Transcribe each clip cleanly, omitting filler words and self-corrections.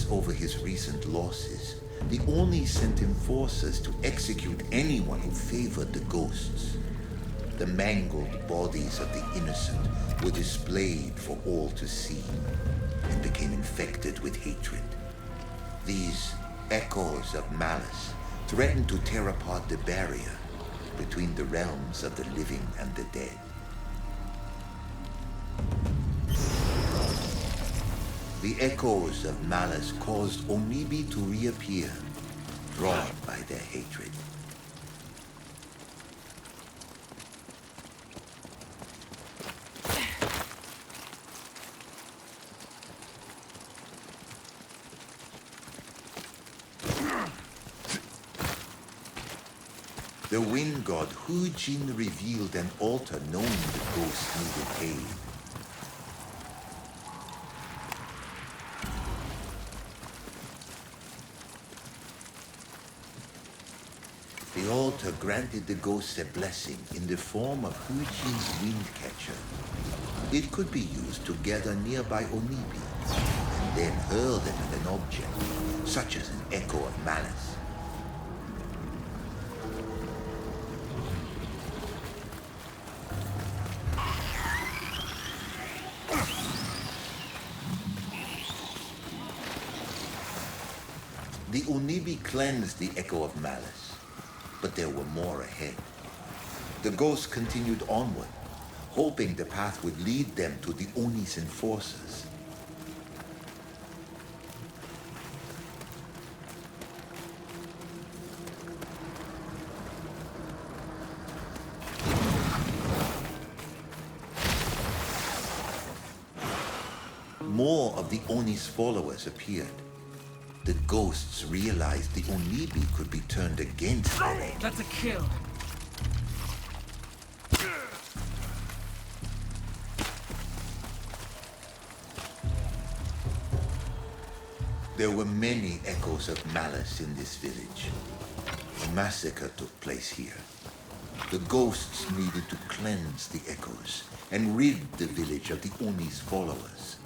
furious over his recent losses, the Oni sent enforcers to execute anyone who favored the ghosts. The mangled bodies of the innocent were displayed for all to see and became infected with hatred. These echoes of malice threatened to tear apart the barrier between the realms of the living and the dead. The echoes of malice caused Onibi to reappear, drawn by their hatred. The wind god Hujin revealed an altar knowing the ghosts needed aid. The altar granted the ghosts a blessing in the form of Hujin's wind catcher. It could be used to gather nearby Onibi and then hurl them at an object, such as an echo of malice. The Onibi cleansed the echo of malice, but there were more ahead. The ghosts continued onward, hoping the path would lead them to the Oni's enforcers. More of the Oni's followers appeared. The ghosts realized the Onibi could be turned against them. That's a kill. There were many echoes of malice in this village. A massacre took place here. The ghosts needed to cleanse the echoes and rid the village of the Oni's followers.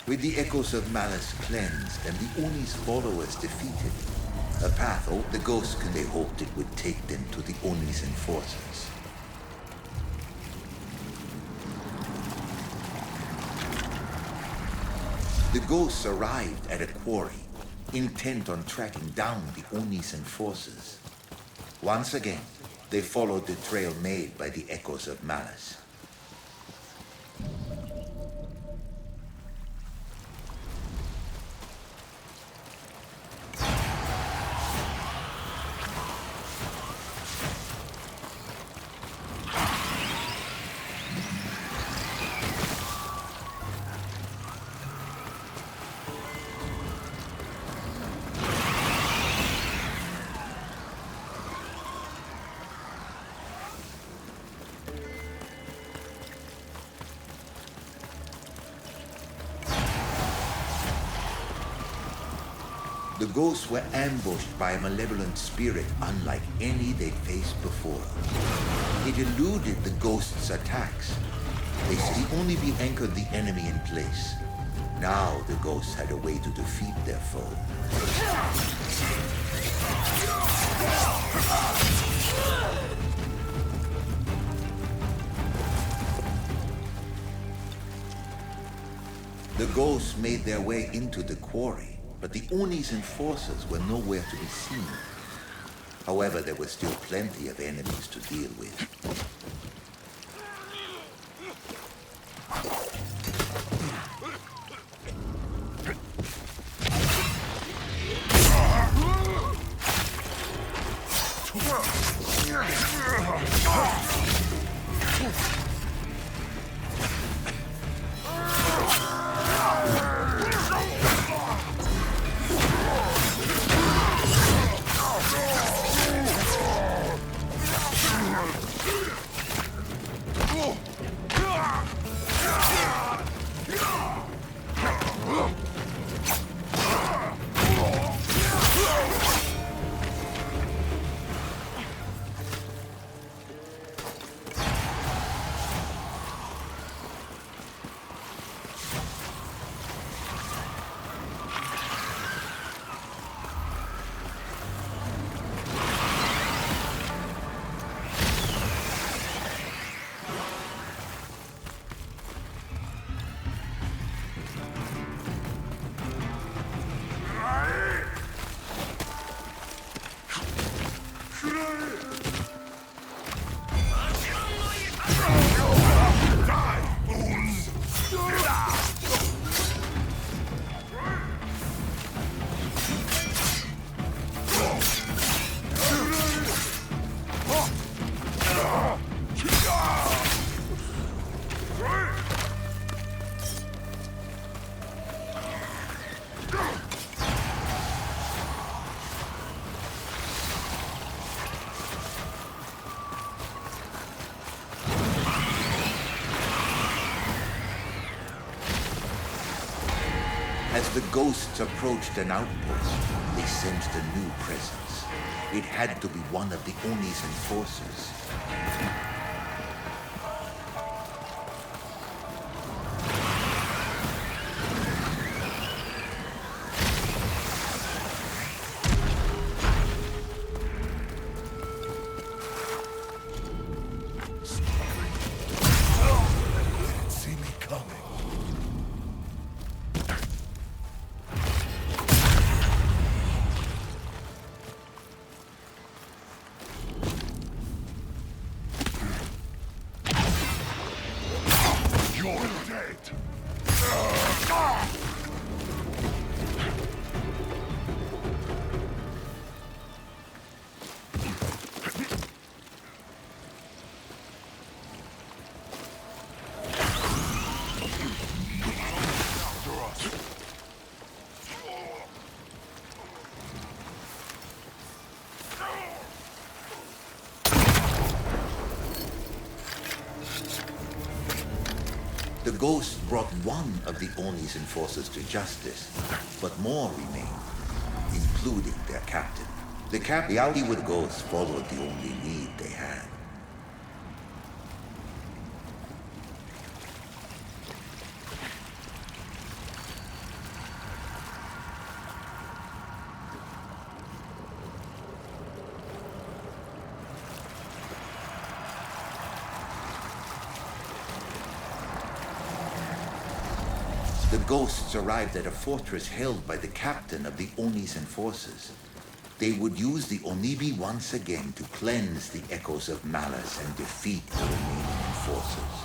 With the echoes of malice cleansed and the Oni's followers defeated, a path the ghosts they hoped it would take them to the Oni's enforcers. The ghosts arrived at a quarry, intent on tracking down the Oni's enforcers. Once again, they followed the trail made by the echoes of malice. ghosts were ambushed by a malevolent spirit unlike any they'd faced before. It eluded the ghosts' attacks. They said he only anchored the enemy in place. Now the ghosts had a way to defeat their foe. The ghosts made their way into the quarry, but the Oni's enforcers were nowhere to be seen. However, there were still plenty of enemies to deal with. As the ghosts approached an outpost, they sensed a new presence. It had to be one of the Oni's enforcers. The ghost brought one of the Oni's enforcers to justice, but more remained, including their captain. The Hollywood ghosts followed the only lead they had. The ghosts arrived at a fortress held by the captain of the Oni's enforcers. They would use the Onibi once again to cleanse the echoes of malice and defeat the remaining enforcers.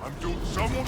I'm doing someone.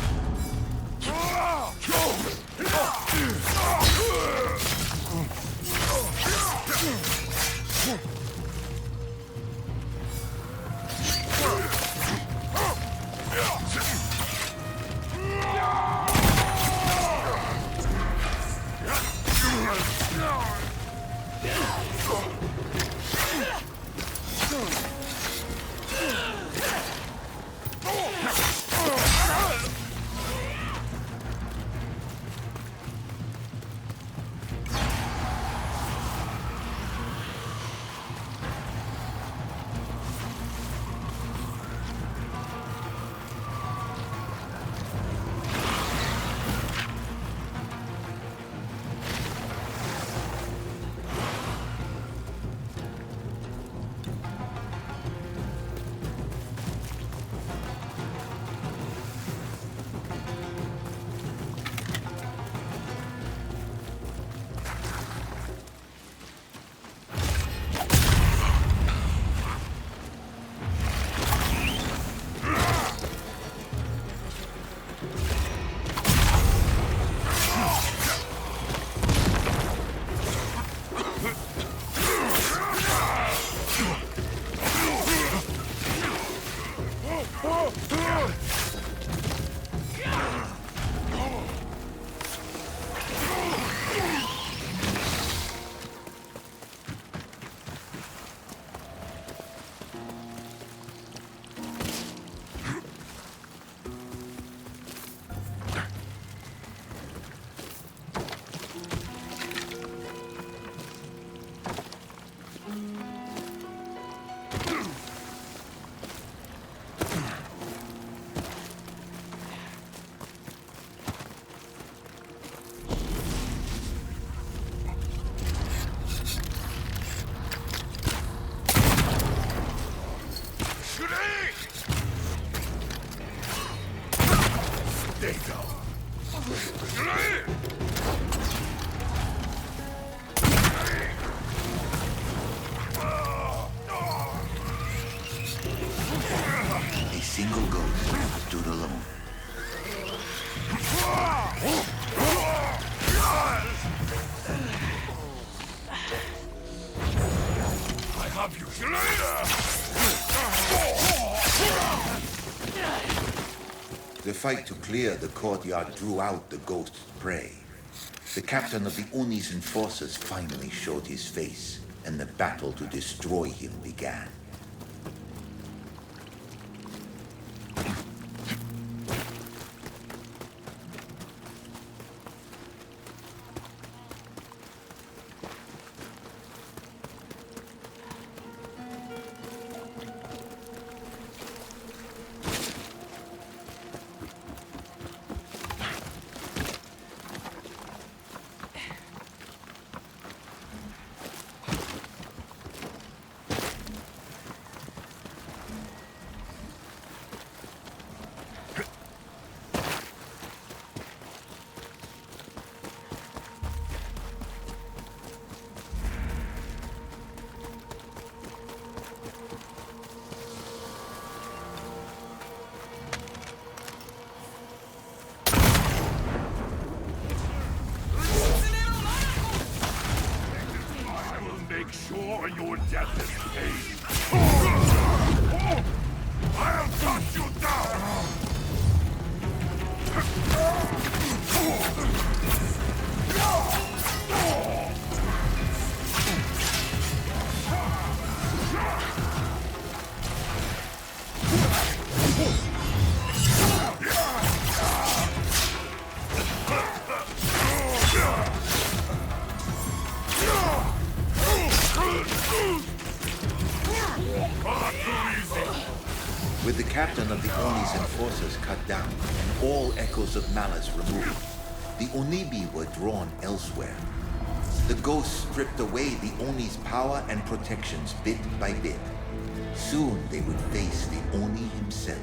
A single ghost stood alone. I have you. The fight to clear the courtyard drew out the ghost's prey. The captain of the Oni's enforcers finally showed his face, and the battle to destroy him began. Make sure your death is paid. I'll cut you down! With the captain of the Oni's enforcers cut down and all echoes of malice removed, the Onibi were drawn elsewhere. The ghosts stripped away the Oni's power and protections bit by bit. Soon they would face the Oni himself.